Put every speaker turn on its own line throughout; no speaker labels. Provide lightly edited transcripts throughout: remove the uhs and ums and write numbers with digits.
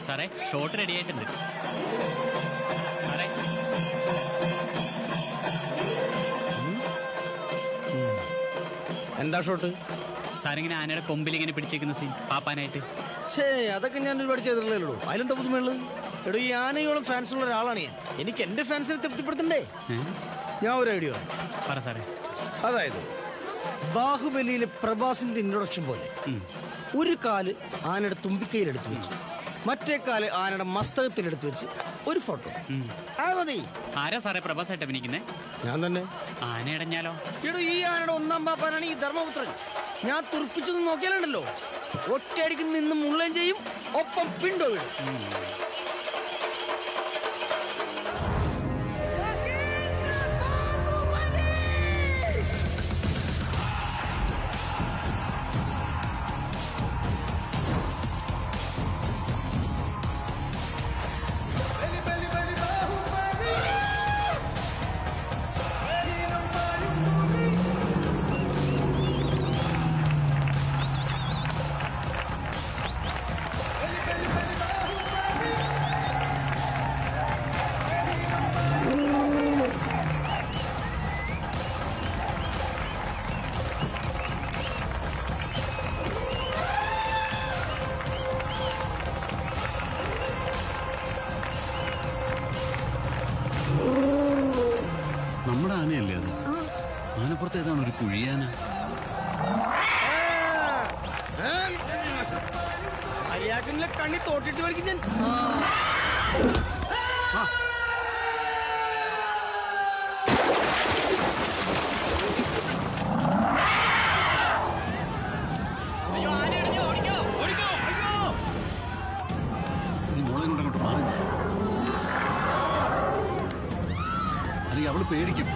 സാറേ shot ready ആയിട്ടുണ്ട് സാറേ.
എന്താ ഷോട്ട്?
സാറിങ്ങനെ ആനയുടെ കൊമ്പിൽ ഇങ്ങനെ പിടിച്ചേക്കുന്ന സീൻ പാപ്പാനായിട്ട്.
അതൊക്കെ ഞാൻ ഒരുപാട് ചെയ്തിട്ടുള്ളൂ. അതിലെന്താ പുതുമയുള്ളത്? എടോ, ഈ ആനയോളം ഫാൻസ് ഉള്ള ഒരാളാണ് ഞാൻ. എനിക്ക് എന്റെ ഫാൻസിനെ തൃപ്തിപ്പെടുത്തണ്ടേ? ഞാൻ ഒരു ഐഡിയ
പറ സാറേ.
അതായത് ബാഹുബലിയിലെ പ്രഭാസിന്റെ ഇൻട്രൊഡക്ഷൻ പോലെ ഒരു കാല് ആനയുടെ തുമ്പിക്കൈയിലെടുത്ത് വെച്ച് മറ്റേ കാല് ആനയുടെ മസ്തകത്തിലെടുത്ത് വെച്ച് ഒരു ഫോട്ടോ. മതി.
ആരാ സാറേ പ്രഭാസായിട്ട് അഭിനയിക്കുന്നേ?
ഞാൻ തന്നെ.
ആനയടഞ്ഞാലോ?
എടോ, ഈ ആനയുടെ ഒന്നാം പാപ്പാനാണ് ഈ ധർമ്മപുത്രൻ. ഞാൻ തുറപ്പിച്ചൊന്നും നോക്കിയാലുണ്ടല്ലോ, ഒറ്റയടിക്ക് നിന്ന് മുള്ളേം ചെയ്യും, ഒപ്പം പിണ്ടോ വീഴും.
നമ്മുടെ ആനയല്ലേ അത്? ആനപ്പുറത്ത് ഏതാണ് ഒരു കുഴിയാന?
അയാൾക്കില്ല കണ്ണി തോട്ടിട്ട് കളിക്കും ഞാൻ.
മോളെ കൊണ്ടങ്ങോട്ട് മാറി, അല്ലെങ്കിൽ അവള് പേടിക്കും.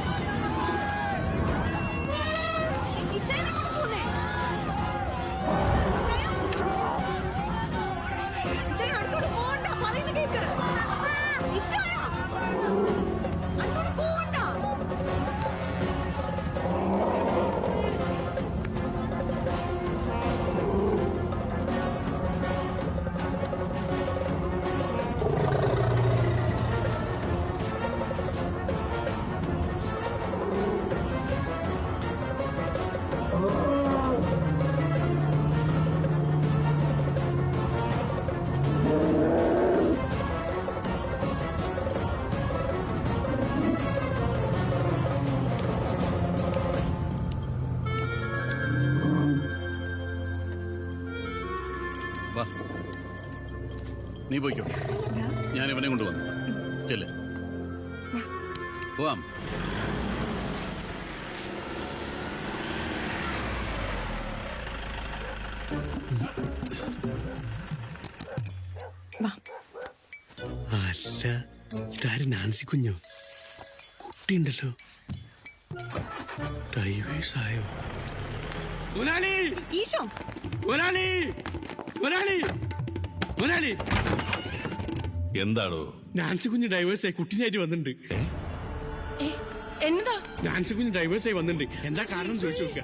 നീ പോയിക്കോ, ഞാൻ ഇവനെ കൊണ്ടുവന്നു. ചെല്ലേ പോവാം.
അല്ല, ഇതാരും നാൻസി കുഞ്ഞോ? കുട്ടിയുണ്ടല്ലോ, ഡൈവേഴ്സായോ?
എന്താടോ?
നാൻസി കുഞ്ഞ് ഡൈവേഴ്സായി കുട്ടീനായിട്ട് വന്നിട്ടുണ്ട്.
എന്താ
നാൻസി കുഞ്ഞ് ഡൈവേഴ്സായി വന്നിട്ടുണ്ട്. എന്താ കാരണം ചോദിച്ചു നോക്ക.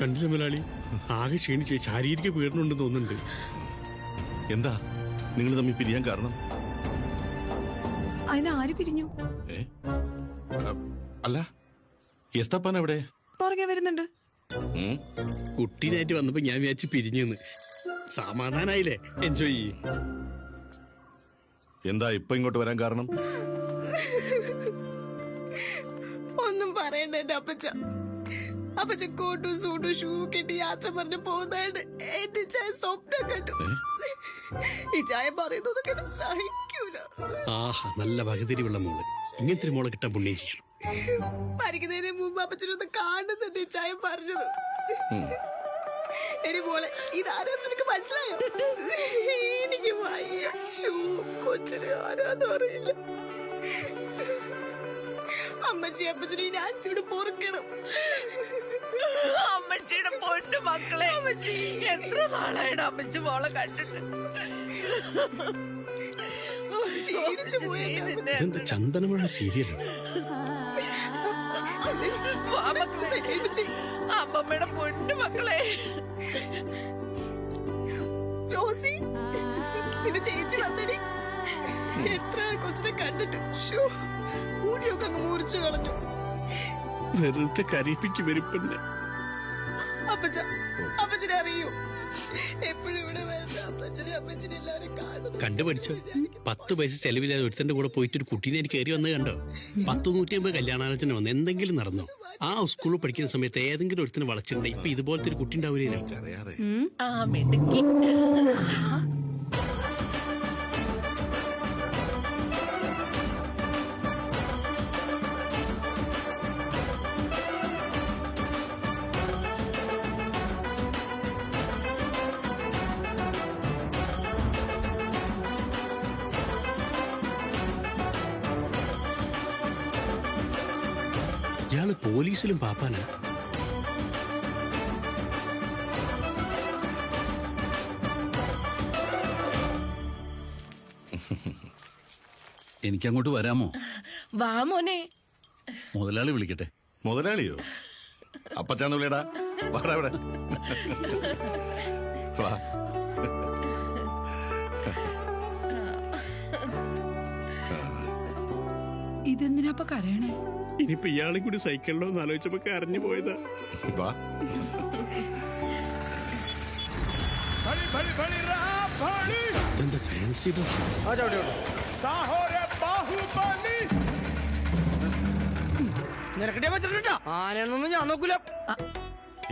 കണ്ടില്ല മുതലാളി, ആകെ ക്ഷീണിച്ചു, ശാരീരിക പീഡനമുണ്ടെന്ന് തോന്നുന്നുണ്ട്.
എന്താ നിങ്ങൾ തമ്മിൽ പിരിയാൻ കാരണം?
അതിനാര് പിരിഞ്ഞു?
അല്ല, എസ്തപ്പാൻ എവിടെ?
പുറകെ വരുന്നുണ്ട്.
കുട്ടീനായിട്ട് വന്നപ്പോ ഞാൻ വിചാരിച്ച് പിരിഞ്ഞെന്ന്. സമാധാനായില്ലേ? എൻജോയ് ചെയ്യ്.
എന്താ ഇപ്പൊ ഇങ്ങോട്ട് വരാൻ കാരണം?
ഒന്നും പറയണ്ട എന്റെ അപ്പച്ച കോട്ടും സൂട്ടും ഷൂ കെട്ടി യാത്ര പറഞ്ഞു പോകുന്നതായിട്ട് എന്റെ ചായ സ്വപ്നം കണ്ടു. ഈ ചായ പറയുന്നത് കേട്ട് സഹിക്കൂല.
ആഹാ, നല്ല വകതിരിവുള്ള മോള്. ഇങ്ങനത്തെ മോളെ കിട്ടാൻ പുണ്യം ചെയ്യണം.
മരിക്കുന്നതിന് മുമ്പ് അപ്പച്ചനൊന്ന് കാണുന്നുണ്ട് ഈ ചായ പറഞ്ഞത്. എടി മോളെ, ഇതാരാന്ന് നിനക്ക് മനസ്സിലായോ? എനിക്ക് വയ്യ. കൊച്ചിന് ആരാന്ന് അറിയില്ല. അമ്മച്ചി അപ്പച്ചനെ നാൻസിയോട് പൊറുക്കണം.
അമ്മച്ചിയുടെ പൊന്നു മക്കളെ, എത്ര നാളായിട്ട് അമ്മച്ചി മോളെ കണ്ടിട്ട്.
ഇതെന്താ ചന്ദനമഴ സീരിയൽ?
അമ്മയുടെ പൊന്നു മക്കളെ.
റോസി നിന്റെ ചേച്ചി വന്നടി. എത്ര കൊച്ചിനെ കണ്ടിട്ട് ഊടിയൊക്കെ അങ്ങ് മുറിച്ചു കളഞ്ഞു.
വെറുതെ കരയിപ്പിക്ക് വെരുപ്പന്നെ.
അപ്പച്ചനെ അറിയൂ, എപ്പോഴും ഇവിടെ വരണ്ട അപ്പച്ചനെ എല്ലാവരും കാണുന്നു.
കണ്ടുപഠിച്ചോ, 10 പൈസ ചെലവില്ലാതെ ഒരുത്തന്റെ കൂടെ പോയിട്ട് ഒരു കുട്ടീനെ എനിക്ക് കയറി വന്നത് കണ്ടോ? 10-150 കല്യാണാലോചന വന്ന് എന്തെങ്കിലും നടന്നോ? ആ സ്കൂളിൽ പഠിക്കുന്ന സമയത്ത് ഏതെങ്കിലും ഒരുത്തിന് വളച്ചിട്ടുണ്ടെ ഇപ്പൊ ഇതുപോലത്തെ ഒരു കുട്ടി ഉണ്ടാവില്ലേ?
ആ മിടുക്കി.
ഇയാള് പോലീസിലും പാപ്പാനാ.
എനിക്കങ്ങോട്ട് വരാമോ?
വാ മോനെ.
മുതലാളി വിളിക്കട്ടെ.
മുതലാളിയോ? അപ്പച്ചാന്ന് വിളിയടാ. വാടാ ഇവിടെ. വാ.
ഇതെന്തിനാ കരയണേ?
ഇനിയിപ്പോ ഇയാളെ കൂടി സൈക്കിളിലോ എന്ന് ആലോചിച്ചപ്പോ കരഞ്ഞു പോയതാ.
വാ.
എന്താ ഫാൻസി ഡ്രസ്?
നിനക്കിട്ടേ വെച്ചിട്ടാ ആനയാണെന്നൊന്നും ഞാൻ നോക്കൂല.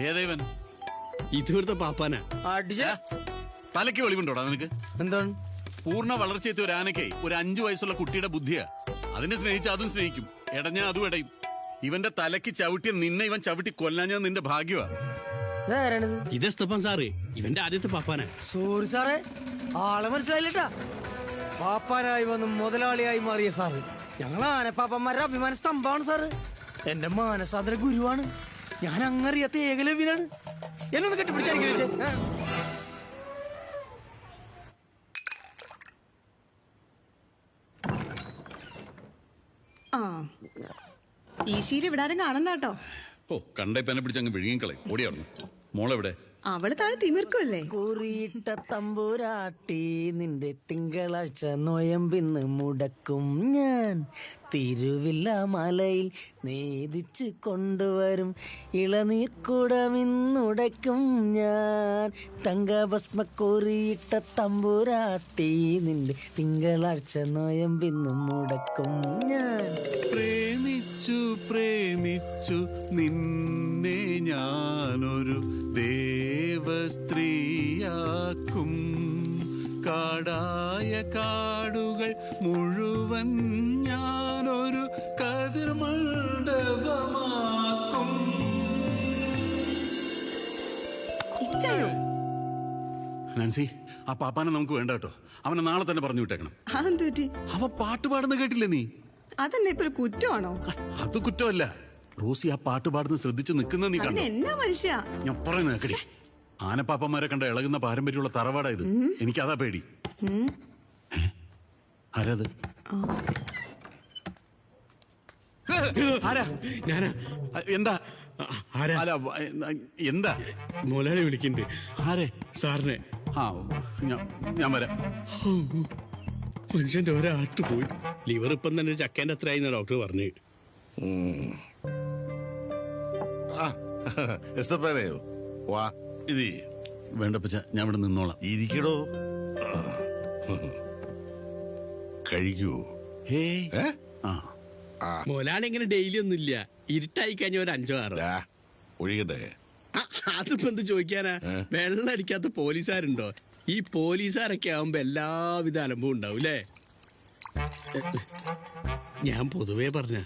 ഏതേവൻ?
ഇതുവരുത്തെ പാപ്പാനാ.
അടിച്ച
തലയ്ക്ക് വെളിവുണ്ടോടാ നിനക്ക്?
എന്താണ്?
പൂർണ്ണ വളർച്ചയെത്തിയ ഒരു ആനയ്ക്ക് ഒരു 5 വയസ്സുള്ള കുട്ടിയുടെ ബുദ്ധിയാ. അതിനെ സ്നേഹിച്ച അതും സ്നേഹിക്കും, എടഞ്ഞ അതും എടയും. ഇവന്റെ തലയ്ക്ക് ചവിട്ടിയ നിന്നെ ഇവൻ ചവിട്ടി കൊല്ലാഞ്ഞത് നിന്റെ ഭാഗ്യമാ.
ഇതേ സ്തപ്പൻ സാറ് ഇവന്റെ ആദ്യത്തെ പാപ്പാനാ.
സോറി സാറേ, ആളെ മനസ്സിലായില്ലട്ടാ. പാപ്പാനായി വന്ന് മുതലാളിയായി മാറിയ സാറ് ഞങ്ങൾ ആനപ്പാപ്പന്മാരുടെ അഭിമാന സ്തംഭമാണ് സാറ്. എന്റെ മാനസാന്തര ഗുരുവാണ്. ഞാൻ അങ്ങറിയാത്ത ഏകലവ്യനാണ്. എന്നൊന്ന് കെട്ടിപ്പിടിച്ചായിരിക്കും.
ആ ഈ ശീലം ഇവിടെ ആരും കാണണ്ട കേട്ടോ.
ഓ, കണ്ടേ പെന്നെ പിടിച്ചങ്ങ് വിഴുങ്ങിക്കളെ. ഓടിയാടുന്നു. മോളെവിടെ?
അവള് താഴെ തിമിർക്കുമല്ലേ.
കുറിയിട്ട തമ്പുരാട്ടി നിന്റെ തിങ്കളാഴ്ച നോയമ്പിന്ന് മുടക്കും ഞാൻ. തിരുവില്ല മലയിൽ നേദിച്ച് കൊണ്ടുവരും ഇളനീർക്കുടമിന്നുടയ്ക്കും ഞാൻ. തങ്കഭസ്മ കുറിയിട്ട തമ്പുരാട്ടി നിന്റെ തിങ്കളാഴ്ച നോയമ്പിന്ന് മുടക്കും ഞാൻ.
പ്രേമിച്ചു പ്രേമിച്ചു നിന്നെ ഞാനൊരു ദേവസ്ത്രീയാക്കും. കാടായ കാടുകൾ മുഴുവൻ ഞാനൊരു കതിർമണ്ഡപമാക്കും. നാൻസി, ആ പാപ്പാനെ നമുക്ക് വേണ്ട കേട്ടോ. അവനെ നാളെ തന്നെ പറഞ്ഞു വിട്ടേക്കണം.
അതെന്ത് പറ്റി?
അവൻ പാട്ട് പാടുന്ന കേട്ടില്ലേ നീ?
അതെന്നെ ഇപ്പൊ ഒരു കുറ്റമാണോ?
അത് കുറ്റമല്ല. റോസി ആ പാട്ട് പാടുന്ന ശ്രദ്ധിച്ച് നിൽക്കുന്ന നീ കണ്ടോ?
എന്നാ മനുഷ്യ
ഞാൻ പറയുന്ന കേക്കടി. ആനപ്പാപ്പന്മാരെ കണ്ട ഇളകുന്ന പാരമ്പര്യമുള്ള തറവാടാ ഇത്. എനിക്കതാ പേടി. ആരാത്?
ആരാ? ഞാനാ.
എന്താ?
ആരാ?
അല്ല, എന്താ?
മുതലാളി വിളിക്കണ്ട്.
ആരെ?
സാറിനെ.
ആ, ഞാൻ വരാം.
മനുഷ്യന്റെ ഒരാട്ട് പോയി. ലിവർ ഇപ്പം തന്നെ ചക്കേന്റെ അത്ര ആയിന്ന ഡോക്ടർ പറഞ്ഞു.
വാ.
ഇത് വേണ്ടപ്പച്ച, ഞാൻ ഇവിടെ നിന്നോളാം.
ഇരിക്കടോ. കഴിക്കൂ.
മുതലാളി ഇങ്ങനെ ഡെയിലി ഒന്നും ഇല്ല. ഇരുട്ടായി കഴിഞ്ഞ ഒരു 5-6.
ഒഴികട്ടെ.
അതിപ്പോ എന്ത് ചോദിക്കാനാ? വെള്ളം അടിക്കാത്ത പോലീസുകാരുണ്ടോ? ഈ പോലീസുകാരൊക്കെ ആവുമ്പോ എല്ലാവിധ അലമ്പും ഉണ്ടാവും അല്ലേ? ഞാൻ പൊതുവേ പറഞ്ഞ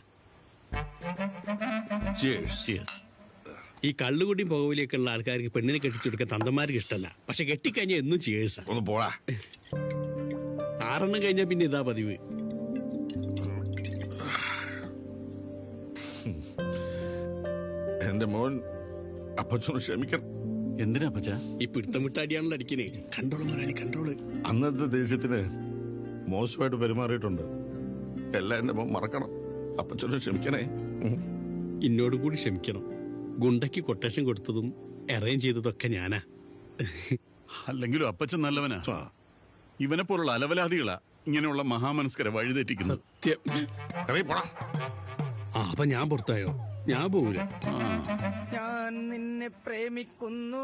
ഈ കള്ളുകുടിയും പുകവലിയൊക്കെ ഉള്ള ആൾക്കാർക്ക് പെണ്ണിനെ കെട്ടിച്ചെടുക്കാൻ തന്തമാർക്ക് ഇഷ്ടമല്ല. പക്ഷെ കെട്ടിക്കഴിഞ്ഞാൽ എന്നും ചേഴ്സാ.
ഒന്ന് പോടാ.
6 കഴിഞ്ഞാ പിന്നെ ഇതാ പതിവ്.
എന്റെ മോൻ അപ്പച്ചോട് ക്ഷമിക്കണം.
എന്തിനാ അപ്പച്ച?
ഈ പിടുത്തം വിട്ടാടിയാണല്ലോ അടിക്കണേ. കണ്ടോളൂ മുതലാളി, കണ്ടോളൂ.
അന്നത്തെ ദേഷ്യത്തിന് മോശമായിട്ട് പെരുമാറിയിട്ടുണ്ട്. എല്ലാം എന്റെ മോൻ മറക്കണം. അപ്പച്ചോട് ക്ഷമിക്കണേ.
എന്നോട് കൂടി ക്ഷമിക്കണം. ഗുണ്ടയ്ക്ക് കൊട്ടേഷൻ കൊടുത്തതും അറേഞ്ച് ചെയ്തതൊക്കെ ഞാനാ.
അല്ലെങ്കിലും അപ്പച്ചൻ നല്ലവനാ. ഇവനെ പോലുള്ള അലവലാദികളാ ഇങ്ങനെയുള്ള മഹാമനസ്കരെ വഴിതെറ്റിക്കുന്നത്.
സത്യം.
ഇറങ്ങി പോടാ.
അപ്പൊ ഞാൻ പുറത്തായോ? ഞാൻ പോകൂല.
ഞാൻ നിന്നെ പ്രേമിക്കുന്നു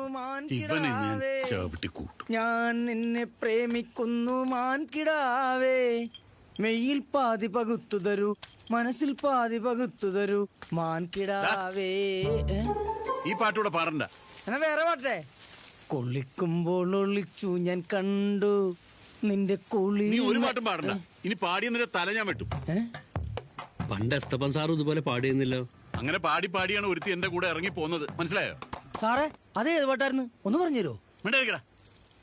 ഇവനെ ഞാൻ
മാൻകിടാവേ,
ചവിട്ടിക്കൂട്ടും.
ഞാൻ നിന്നെ പ്രേമിക്കുന്നു മാൻകിടാവേ, മെയ്യിൽ പാതി പകുത്തു തരൂ, മനസ്സിൽ പാതി പകുത്തു തരൂ മാൻകിടാവേ.
ഈ പാട്ടൂടെ പാടണ്ട.
എന്നാ വേറെ പാട്ടേ. കൊള്ളിക്കുമ്പോൾ ഒളിച്ചു ഞാൻ കണ്ടു നിന്റെ കുളി.
നീ ഒരു പാട്ടും പാടണ്ട. ഇനി പാടിയ നിന്റെ തല ഞാൻ വെട്ടും.
പണ്ട് എസ്തപ്പൻ സാറും ഇതുപോലെ പാടിയെന്നല്ലോ.
അങ്ങനെ പാടി പാടിയാണ് ഒരുത്തി എന്റെ കൂടെ ഇറങ്ങി പോകുന്നത്. മനസ്സിലായോ?
സാറേ അതേ ഏത് പാട്ടായിരുന്നു ഒന്ന് പറഞ്ഞു തരുമോ?
മിണ്ടായിരിക്കടാ.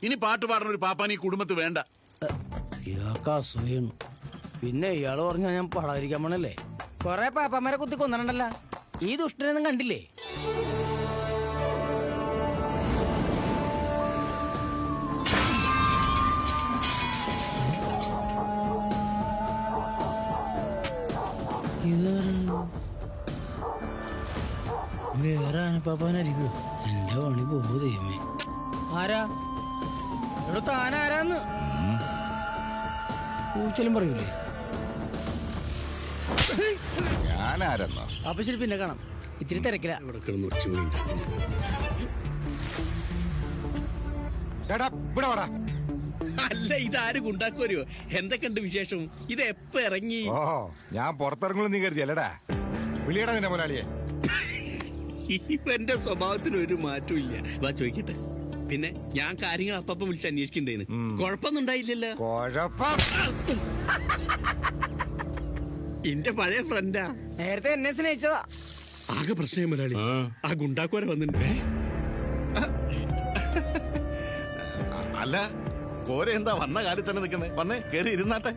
ഇനി പാട്ട് പാടുന്ന ഒരു പാപ്പാൻ ഈ കുടുംബത്ത് വേണ്ട.
ഇയാൾക്ക് അസൂയാണ്. പിന്നെ ഇയാള് പറഞ്ഞാ ഞാൻ പാടാതിരിക്കാൻ പോണല്ലേ. കൊറേ പാപ്പന്മാരെ കുത്തി കൊന്നിട്ടുണ്ടല്ല. ഈ ദുഷ്ടനൊന്നും കണ്ടില്ലേ? വേറെ ആനപ്പാപ്പാനായിരിക്കും. എന്റെ പണി പോകും ദൈവമേ. ആരാ ഇവിടെ? താനാരാന്ന് പൂച്ചലും പറയൂലേ?
ഞാനാരെന്നോ?
അപ്പൊ ശരി, പിന്നെ കാണാം. ഇത്തിരി തിരക്കില്ല.
ഇവിടെ കിടന്ന് ഒച്ച ഉണ്ടാക്കുന്നു. അല്ല, ഇതാര് ഗുണ്ടാക്കുവരോ? എന്തൊക്കെയുണ്ട് വിശേഷം? ഇത് എപ്പ ഇറങ്ങി?
ഓ, ഞാൻ പുറത്തിറങ്ങുള്ളൂ നീ കരുതി അല്ലടാ. വിളിയടാ നിന്റെ മുതലാളിയെ.
ഇവന്റെ സ്വഭാവത്തിന് ഒരു മാറ്റവും ഇല്ല. വാ ചോദിക്കട്ടെ. പിന്നെ ഞാൻ കാര്യങ്ങൾ അപ്പം വിളിച്ച് അന്വേഷിക്കണ്ടേന്ന്. കുഴപ്പമൊന്നും ഉണ്ടായില്ലല്ലോ.
കുഴപ്പം
എന്റെ പഴയ ഫ്രണ്ടാ.
നേരത്തെ എന്നെ സ്നേഹിച്ചതാ.
ആകെ പ്രശ്നം മുതലാളി, ആ ഗുണ്ടാക്കുവരെ വന്നിട്ടുണ്ട്.
അല്ല, കോര എന്താ വന്ന കാലിൽ തന്നെ നിൽക്കുന്നേ? വന്നേ, കേറി ഇരുന്നാട്ടെ.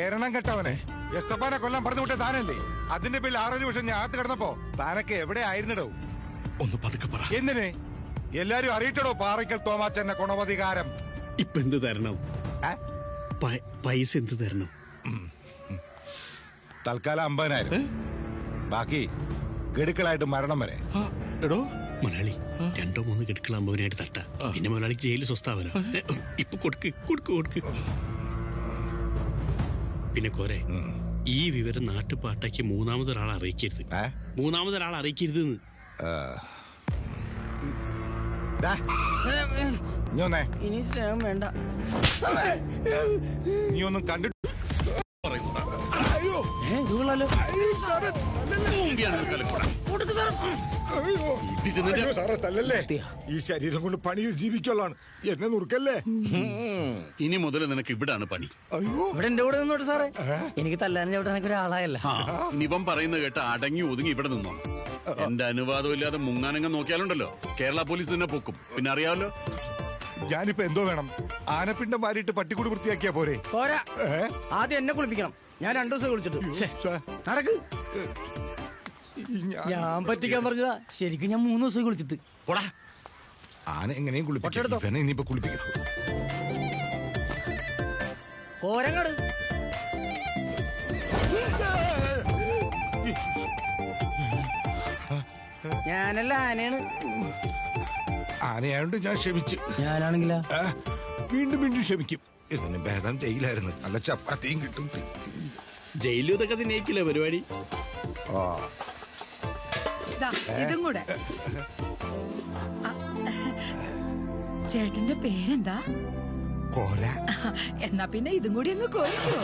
ഏരണം കെട്ടവനെ എസ്തപ്പാനെ കൊല്ലാൻ പറഞ്ഞു വിട്ട താനല്ലേ? അതിന്റെ പേരിൽ 6 വർഷം ഞാൻ അകത്ത് കിടന്നപ്പോ താനൊക്കെ എവിടെ ആയിരുന്നിടോ?
ഒന്ന് പതുക്കെ പറ.
എന്തിന്? എല്ലാരും അറിയിട്ടടോ പാറയ്ക്കൽ തോമാച്ചന്റെ ഗുണവധികാരം.
ഇപ്പൊ എന്ത് തരണം? പൈസ എന്ത് തരണം?
തൽക്കാലം 50,000. ബാക്കി ഗഡുക്കളായിട്ട് മരണം വരെ.
എടോ
മുതലാളി, 2-3 ഗഡുക്കളാകുമ്പോനായിട്ട് തട്ട. പിന്നെ മുതലാളിക്ക് ജയിലിൽ സ്വസ്ഥാവനോ. ഇപ്പൊ കൊടുക്ക്. പിന്നെ കോരെ, ഈ വിവരം നാട്ടുപാട്ടയ്ക്ക് മൂന്നാമതൊരാളെ അറിയിക്കരുത്. മൂന്നാമതൊരാളെ അറിയിക്കരുത്.
ഇനി സ്നേഹം വേണ്ട.
നീ ഒന്നും കണ്ടിട്ട്
ഇതുകൊള്ളാലോ.
സാറേ തല്ലല്ലേ. ഈ ശരീരം കൊണ്ട് പണി ജീവിക്കുള്ളതാണ്. എന്നെ നുറുക്കല്ലേ.
ഇനി മുതൽ നിനക്ക് ഇവിടാണ് പണി.
അയ്യോ,
ഇവിടെ എന്റെ കൂടെ നിന്നോട്ട് സാറേ. എനിക്ക് തല്ലാനും ചവിട്ടാനൊക്കെ ഒരാളായല്ല.
ഇനി ഇവൻ പറയുന്നത് കേട്ട് അടങ്ങി ഒതുങ്ങി ഇവിടെ നിന്നോ. എന്റെ അനുവാദം ഇല്ലാതെ മുങ്ങാനങ്ങ് നോക്കിയാലുണ്ടല്ലോ കേരള പോലീസ് നിന്നെ പൊക്കും. പിന്നെ അറിയാമല്ലോ.
ഞാനിപ്പോ എന്തോ വേണം? ആനപ്പിണ്ടം മാറിയിട്ട് പട്ടിക്കൂട് വൃത്തിയാക്കിയാ പോരെ?
പോരാ, ആദ്യം എന്നെ കുളിപ്പിക്കണം. ഞാൻ 2 ദിവസം കുളിച്ചിട്ട്. നടക്ക്. ഞാൻ പറ്റിക്കാൻ പറഞ്ഞതാ. ശരിക്കും ഞാൻ 3 ദിവസം കുളിച്ചിട്ട്.
പോടാ.
ആന എങ്ങനെയും കുളിപ്പിക്കും. ഇനിയിപ്പോ കുളിപ്പിക്കണം.
കോരങ്ങട് ഞാനല്ല, ആനയാണ്.
ആനയായോണ്ട് ഞാൻ ക്ഷമിച്ചു.
ഞാനാണെങ്കിലാ
വീണ്ടും ക്ഷമിക്കും. ഇതിന് ഭേദം ജയിലായിരുന്നു. നല്ല ചപ്പാത്തിയും കിട്ടും.
ജയിലും ഇതൊക്കെ തന്നെയായിരിക്കില്ല പരിപാടി.
ഇതും കൂടെ. ചേട്ടന്റെ പേരെന്താ?
കോര.
എന്നാ പിന്നെ ഇതും കൂടി ഒന്ന് കോരിക്കോ.